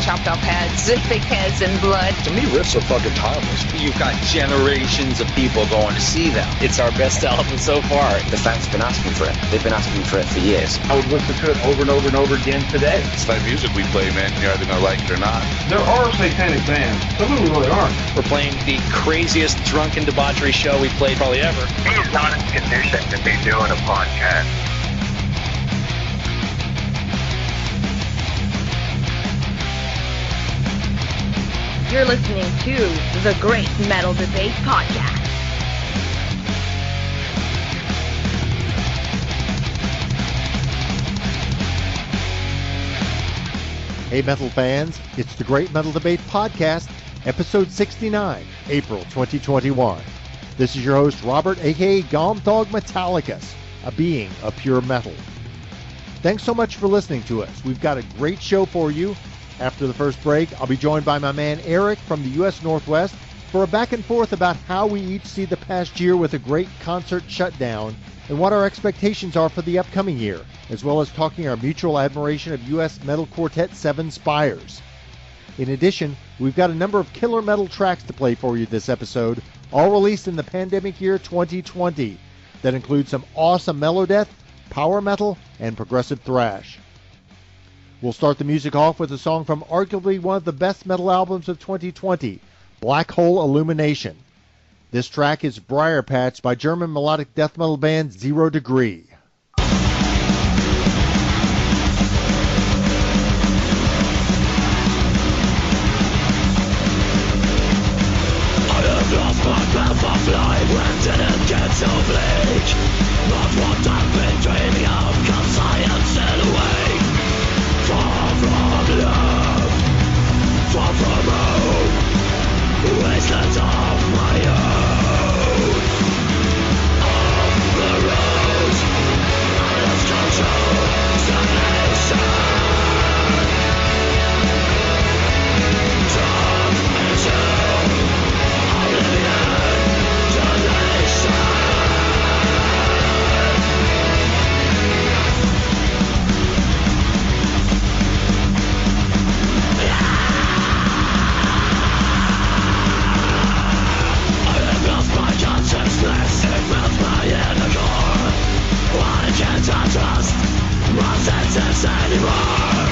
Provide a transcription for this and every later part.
chopped off heads, big heads and blood. To me, riffs are fucking timeless. You've got generations of people going to see them. It's our best album so far. The fans have been asking for it. They've been asking for it for years. I would listen to it over and over and over again today. It's that music we play, man. You're either going to like it or not. There are satanic bands. Some of them really aren't. We're playing the craziest drunken debauchery show we've played probably ever. He is not in condition to be doing a podcast. You're listening to the Great Metal Debate Podcast. Hey metal fans, it's the Great Metal Debate Podcast, episode 69, April 2021. This is your host, Robert, aka Gomthog Metallicus, a being of pure metal. Thanks so much for listening to us. We've got a great show for you. After the first break, I'll be joined by my man Erik from the U.S. Northwest for a back and forth about how we each see the past year with a great concert shutdown and what our expectations are for the upcoming year, as well as talking our mutual admiration of U.S. metal quartet Seven Spires. In addition, we've got a number of killer metal tracks to play for you this episode, all released in the pandemic year 2020, that include some awesome melodeath, power metal, and progressive thrash. We'll start the music off with a song from arguably one of the best metal albums of 2020, Black Hole Illumination. This track is Briar Patch by German melodic death metal band 0 Degree. Life when didn't get so bleak, but what I've been dreaming of comes I am still awake. Far from love, far from home, wastelands of my own. Off the road, I lost control, stagnation. Drunk into oblivion. Consciousness, it melts my inner core. Why can't I trust my senses anymore?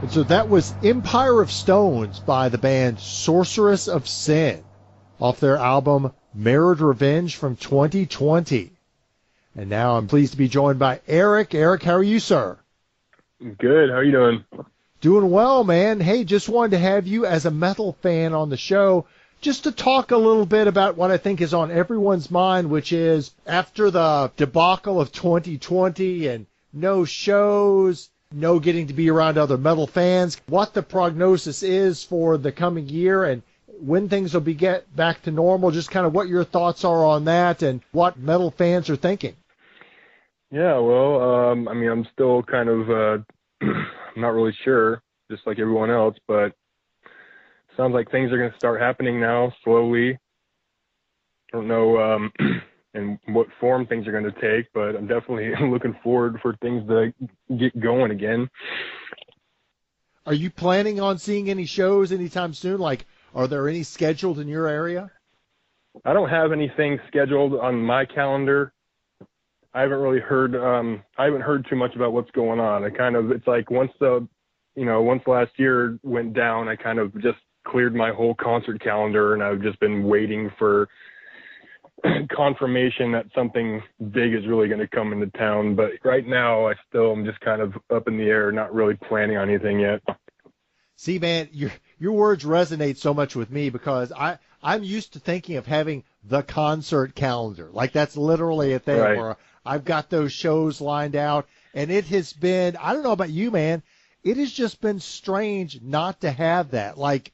And so that was Empire of Stones by the band Sorceress of Sin off their album Merid Revenge from 2020. And now I'm pleased to be joined by Erik. Erik, how are you, sir? Good. How are you doing? Doing well, man. Hey, just wanted to have you as a metal fan on the show just to talk a little bit about what I think is on everyone's mind, which is after the debacle of 2020 and no shows, no getting to be around other metal fans, what the prognosis is for the coming year and when things will get back to normal, just kind of what your thoughts are on that and what metal fans are thinking. Yeah, well, I'm still kind of not really sure, just like everyone else, but sounds like things are going to start happening now slowly. Don't know in what form things are going to take, but I'm definitely looking forward for things to get going again. Are you planning on seeing any shows anytime soon? Like, are there any scheduled in your area? I don't have anything scheduled on my calendar. I haven't really heard. I haven't heard too much about what's going on. It's like once last year went down, I kind of just cleared my whole concert calendar, and I've just been waiting for confirmation that something big is really going to come into town. But right now, I'm just kind of up in the air, not really planning on anything yet. See, man, your words resonate so much with me because I'm used to thinking of having the concert calendar. Like that's literally a thing right. Where I've got those shows lined out, and it has been, I don't know about you, man, it has just been strange not to have that. Like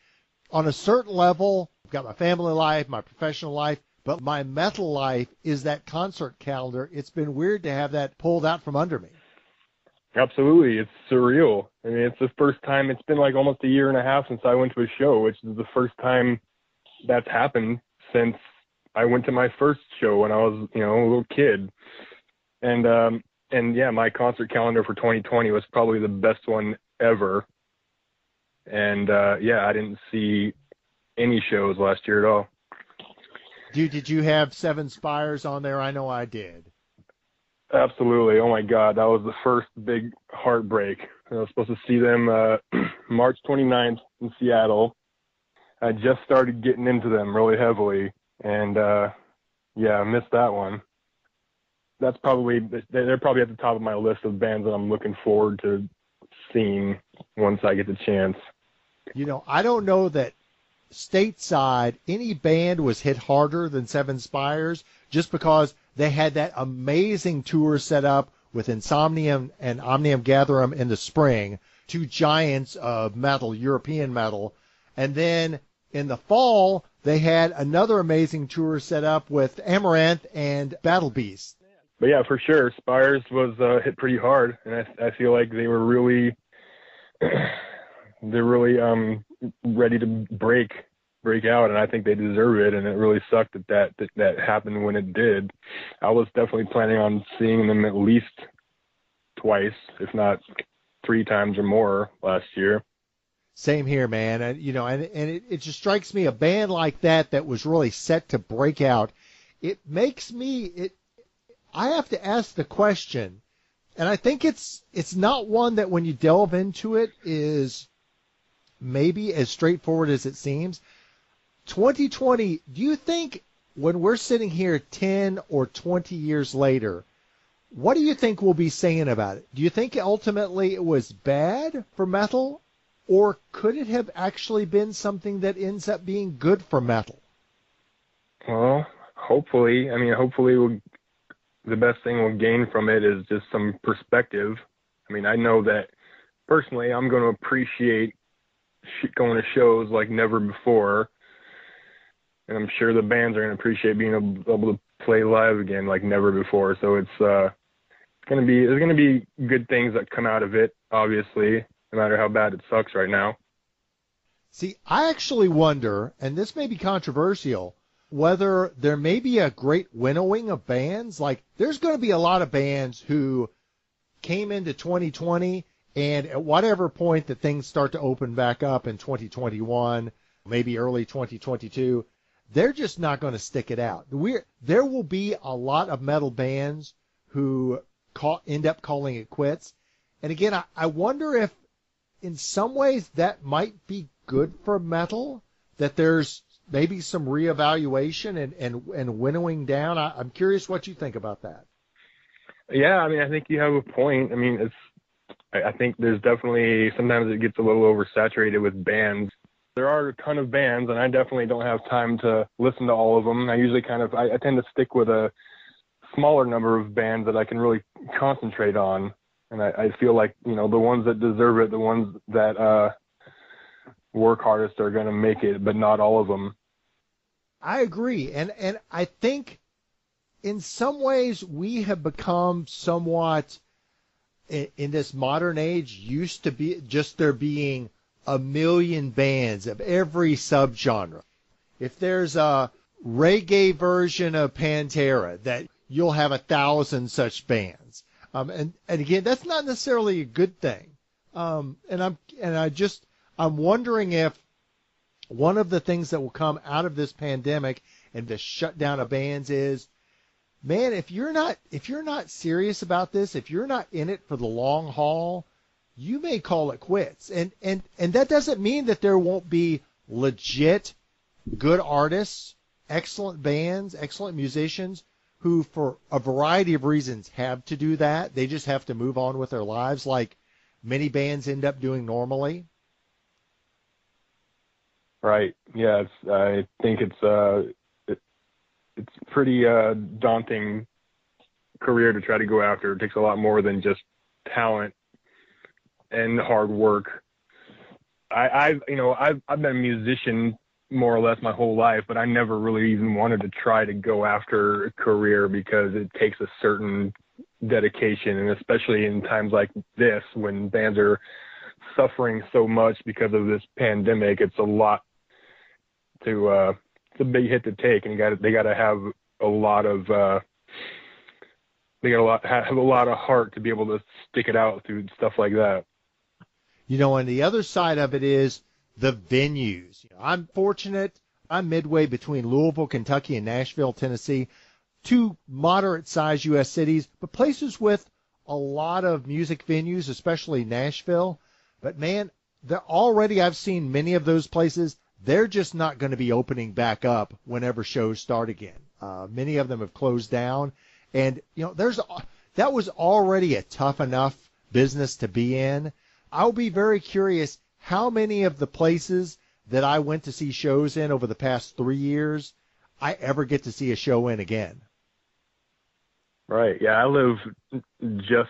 on a certain level, I've got my family life, my professional life, but my metal life is that concert calendar. It's been weird to have that pulled out from under me. Absolutely. It's surreal. I mean, it's the first time, it's been like almost a year and a half since I went to a show, which is the first time that's happened since I went to my first show when I was, a little kid. And yeah, my concert calendar for 2020 was probably the best one ever. And I didn't see any shows last year at all. Dude, did you have Seven Spires on there? I know I did. Absolutely. Oh my God, that was the first big heartbreak. I was supposed to see them March 29th in Seattle. I just started getting into them really heavily, and I missed that one. They're probably at the top of my list of bands that I'm looking forward to seeing once I get the chance. I don't know that stateside any band was hit harder than Seven Spires just because they had that amazing tour set up with Insomnium and Omnium Gatherum in the spring, two giants of metal, European metal. And then in the fall, they had another amazing tour set up with Amaranth and Battle Beast. But yeah, for sure, Spires was hit pretty hard, and I feel like they were really, ready to break out, and I think they deserve it, and it really sucked that happened when it did. I was definitely planning on seeing them at least twice, if not 3 times or more last year. Same here, man. And it just strikes me, a band like that was really set to break out. It makes me I have to ask the question, and I think it's not one that when you delve into it is maybe as straightforward as it seems. 2020, do you think when we're sitting here 10 or 20 years later, what do you think we'll be saying about it? Do you think ultimately it was bad for metal, or could it have actually been something that ends up being good for metal? Well, hopefully. The best thing we'll gain from it is just some perspective. I mean, I know that personally I'm going to appreciate going to shows like never before. And I'm sure the bands are going to appreciate being able to play live again like never before. So there's going to be good things that come out of it, obviously, no matter how bad it sucks right now. See, I actually wonder, and this may be controversial, whether there may be a great winnowing of bands. Like, there's going to be a lot of bands who came into 2020, and at whatever point that things start to open back up in 2021, maybe early 2022, they're just not going to stick it out. There will be a lot of metal bands who end up calling it quits. And again, I wonder in some ways that might be good for metal, that there's maybe some reevaluation and winnowing down. I'm curious what you think about that. Yeah, I mean, I think you have a point. I mean, I think there's definitely, sometimes it gets a little oversaturated with bands. There are a ton of bands, and I definitely don't have time to listen to all of them. I usually I tend to stick with a smaller number of bands that I can really concentrate on. And I feel like, the ones that deserve it, the ones that work hardest are going to make it, but not all of them. I agree. And I think in some ways we have become somewhat, in this modern age, used to be just there being a million bands of every subgenre. If there's a reggae version of Pantera, that you'll have 1,000 such bands. And again, that's not necessarily a good thing. I'm wondering if one of the things that will come out of this pandemic and the shutdown of bands is, man, if you're not serious about this, if you're not in it for the long haul, you may call it quits. And that doesn't mean that there won't be legit good artists, excellent bands, excellent musicians who, for a variety of reasons, have to do that. They just have to move on with their lives like many bands end up doing normally. Right. Yeah. I think it's pretty daunting career to try to go after. It takes a lot more than just talent and hard work. I've been a musician more or less my whole life, but I never really even wanted to try to go after a career because it takes a certain dedication, and especially in times like this when bands are suffering so much because of this pandemic, it's a lot to it's a big hit to take, and they got to have a lot of have a lot of heart to be able to stick it out through stuff like that. And the other side of it is the venues. I'm fortunate. I'm midway between Louisville, Kentucky, and Nashville, Tennessee, two moderate-sized U.S. cities, but places with a lot of music venues, especially Nashville. But, man, I've seen many of those places. They're just not going to be opening back up whenever shows start again. Many of them have closed down. And, that was already a tough enough business to be in. I'll be very curious how many of the places that I went to see shows in over the past 3 years I ever get to see a show in again. Right. Yeah, I live just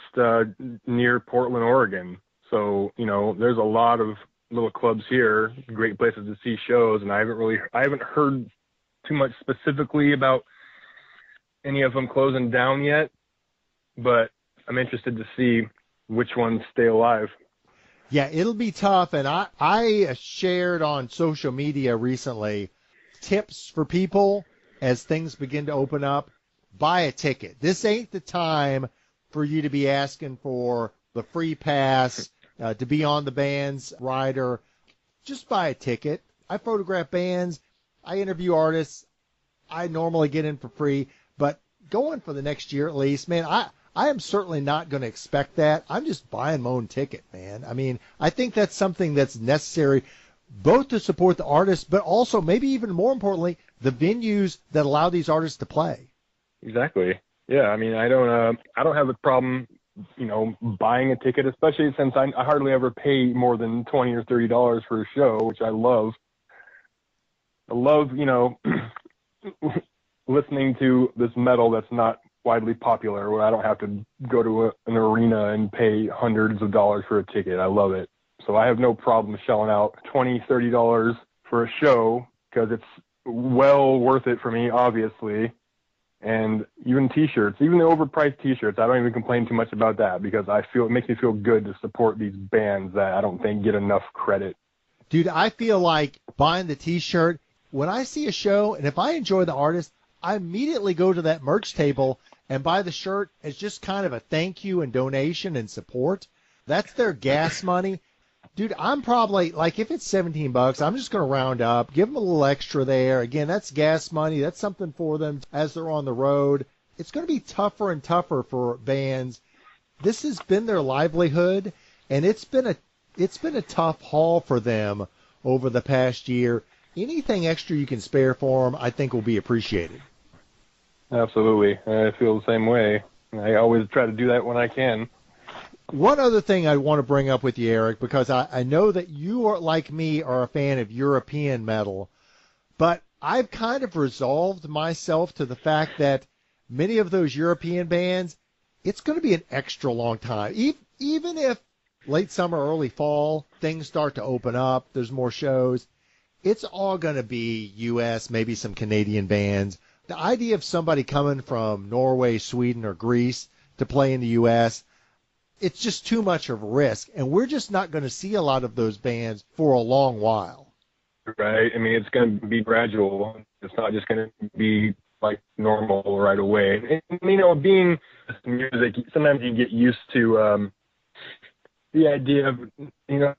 near Portland, Oregon. So, there's a lot of little clubs here, great places to see shows, and I haven't heard too much specifically about any of them closing down yet, but I'm interested to see which ones stay alive. Yeah, it'll be tough, and I shared on social media recently tips for people as things begin to open up. Buy a ticket. This ain't the time for you to be asking for the free pass, to be on the band's rider. Just buy a ticket. I photograph bands. I interview artists. I normally get in for free, but going for the next year at least, man, I am certainly not going to expect that. I'm just buying my own ticket, man. I mean, I think that's something that's necessary both to support the artists, but also maybe even more importantly, the venues that allow these artists to play. Exactly. Yeah. I mean, I don't have a problem, buying a ticket, especially since I hardly ever pay more than $20 or $30 for a show, which I love. I love, listening to this metal that's not widely popular, where I don't have to go to an arena and pay hundreds of dollars for a ticket. I love it. So I have no problem shelling out $20, $30 for a show because it's well worth it for me, obviously. And even T-shirts, even the overpriced T-shirts, I don't even complain too much about that because it makes me feel good to support these bands that I don't think get enough credit. Dude, I feel like buying the T-shirt, when I see a show and if I enjoy the artist, I immediately go to that merch table and buy the shirt as just kind of a thank you and donation and support. That's their gas money. Dude, I'm probably, like, if it's $17, I'm just going to round up, give them a little extra there. Again, that's gas money. That's something for them as they're on the road. It's going to be tougher and tougher for bands. This has been their livelihood, and it's been it's been a tough haul for them over the past year. Anything extra you can spare for them, I think, will be appreciated. Absolutely. I feel the same way. I always try to do that when I can. One other thing I want to bring up with you, Erik, because I know that you, are like me, are a fan of European metal, but I've kind of resolved myself to the fact that many of those European bands, it's going to be an extra long time. Even if late summer, early fall, things start to open up, there's more shows, it's all going to be U.S., maybe some Canadian bands. The idea of somebody coming from Norway, Sweden, or Greece to play in the U.S., it's just too much of a risk, and we're just not going to see a lot of those bands for a long while. Right. I mean, it's going to be gradual. It's not just going to be like normal right away. And, you know, being music, sometimes you get used to the idea of, you know,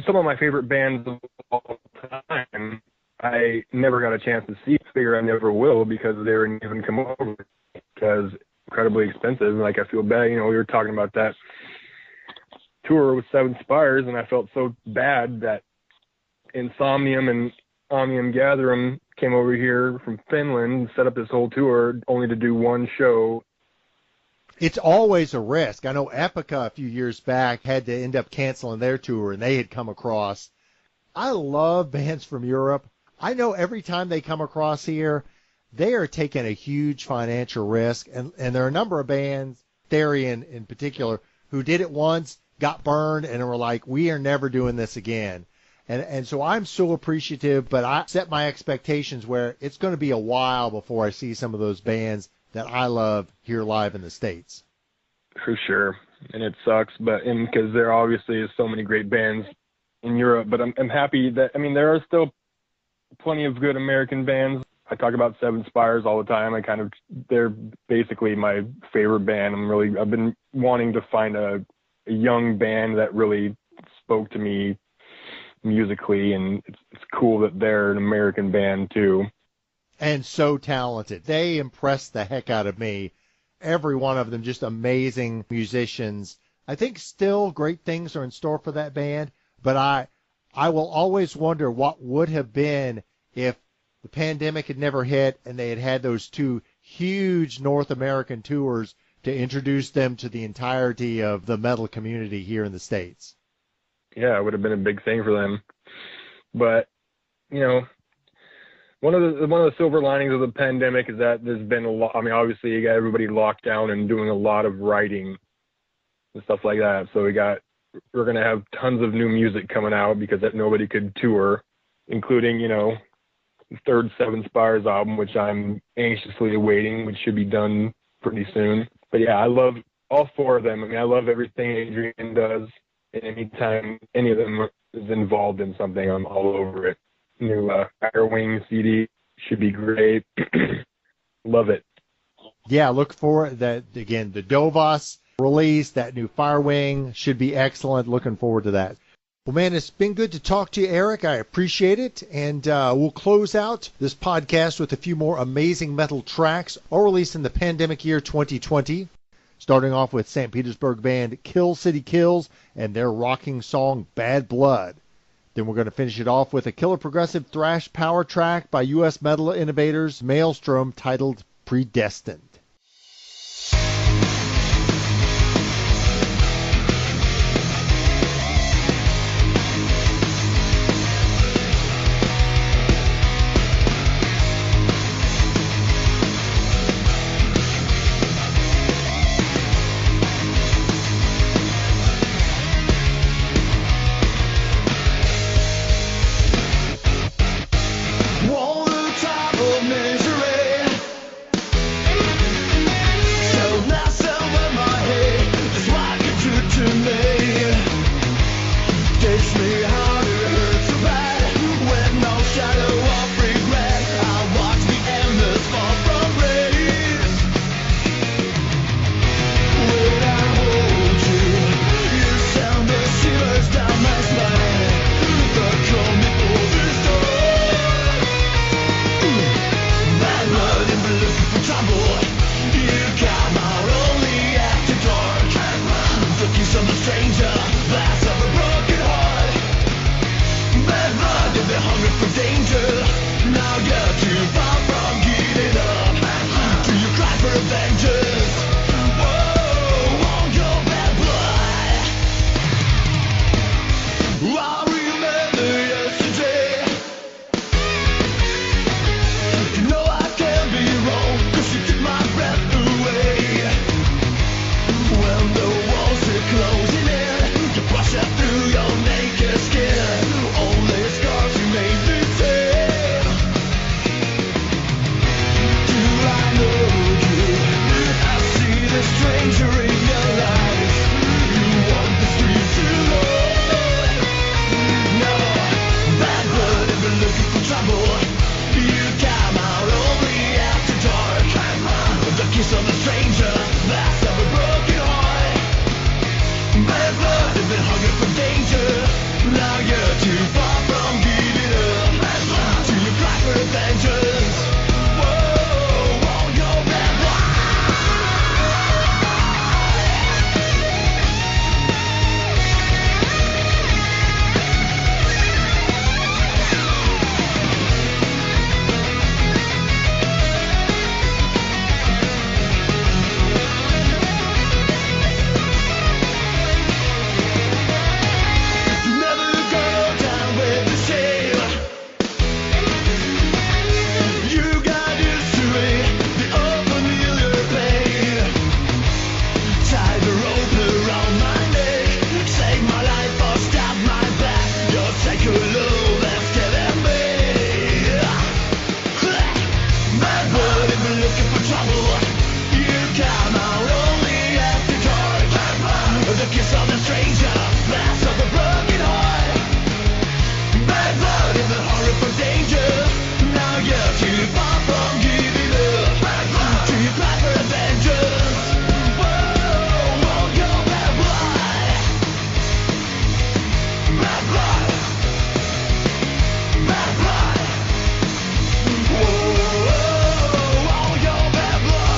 some of my favorite bands of all time, I never got a chance to see. Figure I never will because they didn't even come over because incredibly expensive. Like, I feel bad. You know, we were talking about that tour with Seven Spires, and I felt so bad that Insomnium and Omnium Gatherum came over here from Finland, set up this whole tour only to do one show. It's always a risk. I know Epica a few years back had to end up canceling their tour, and they had come across. I love bands from Europe. I know every time they come across here, they are taking a huge financial risk, and there are a number of bands, Therian in particular, who did it once, got burned, and were like, we are never doing this again. And so I'm so appreciative, but I set my expectations where it's going to be a while before I see some of those bands that I love here live in the States. For sure. And it sucks, but because there obviously is so many great bands in Europe, but I'm happy that, I mean, there are still plenty of good American bands. I talk about Seven Spires all the time. They're basically my favorite band. I've been wanting to find a young band that really spoke to me musically, and it's cool that they're an American band too. And so talented. They impressed the heck out of me. Every one of them just amazing musicians. I think still great things are in store for that band, but I will always wonder what would have been if the pandemic had never hit and they had had those two huge North American tours to introduce them to the entirety of the metal community here in the States. Yeah, it would have been a big thing for them. But, you know, one of the silver linings of the pandemic is that there's been a lot. I mean, obviously you got everybody locked down and doing a lot of writing and stuff like that. So we're going to have tons of new music coming out because nobody could tour, including, you know, the third Seven Spires album, which I'm anxiously awaiting, which should be done pretty soon. But yeah, I love all four of them. I mean, I love everything Adrian does. And anytime any of them is involved in something, I'm all over it. New Firewing CD should be great. Love it. Yeah, look for that again. The Dovas release, that new Firewing should be excellent. Looking forward to that. Well, man, it's been good to talk to you, Erik. I appreciate it. And we'll close out this podcast with a few more amazing metal tracks all released in the pandemic year 2020. Starting off with St. Petersburg band Kill City Kills and their rocking song Bad Blood. Then we're going to finish it off with a killer progressive thrash power track by U.S. metal innovators MaelstroM titled Predestined. On the top of misery, stranger, last of a broken heart. Bad blood has been hungry for danger. Now you're too far from giving up. Bad blood to your cry for vengeance. Whoa, all your bad blood. Never go down with the shame. You got used to it, the unfamiliar pain. Tie the rope around my neck, save my life or stab my back. You're secular, let's get at me. Bad blood, if you're looking for trouble, you come out only after dark. The kiss of the stranger, blast of the broken heart. Bad blood in the horror for danger. Now you're too far from giving up. Bad blood to your cry for vengeance. Whoa, all your bad blood. Bad blood. Bad blood. Whoa, all your bad blood.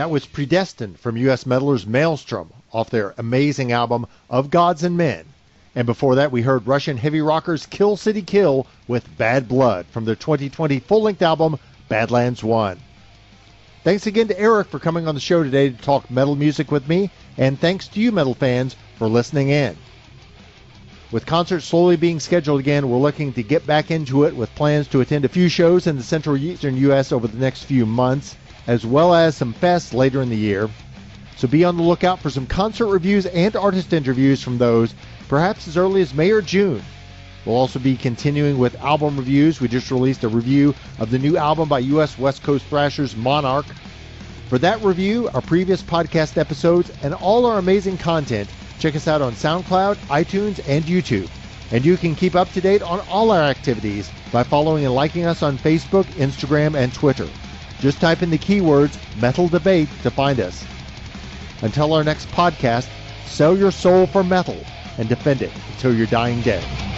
that was Predestined from U.S. metalers MaelstroM off their amazing album Of Gods and Men. And before that, we heard Russian heavy rockers Kill City Kill with Bad Blood from their 2020 full-length album Badlands 1. Thanks again to Erik for coming on the show today to talk metal music with me, and thanks to you metal fans for listening in. With concerts slowly being scheduled again, we're looking to get back into it with plans to attend a few shows in the central eastern U.S. over the next few months, as well as some fests later in the year. So be on the lookout for some concert reviews and artist interviews from those, perhaps as early as May or June. We'll also be continuing with album reviews. We just released a review of the new album by U.S. West Coast thrashers Monarch. For that review, our previous podcast episodes, and all our amazing content, check us out on SoundCloud, iTunes, and YouTube. And you can keep up to date on all our activities by following and liking us on Facebook, Instagram, and Twitter. Just type in the keywords Metal Debate to find us. Until our next podcast, sell your soul for metal and defend it until your dying day.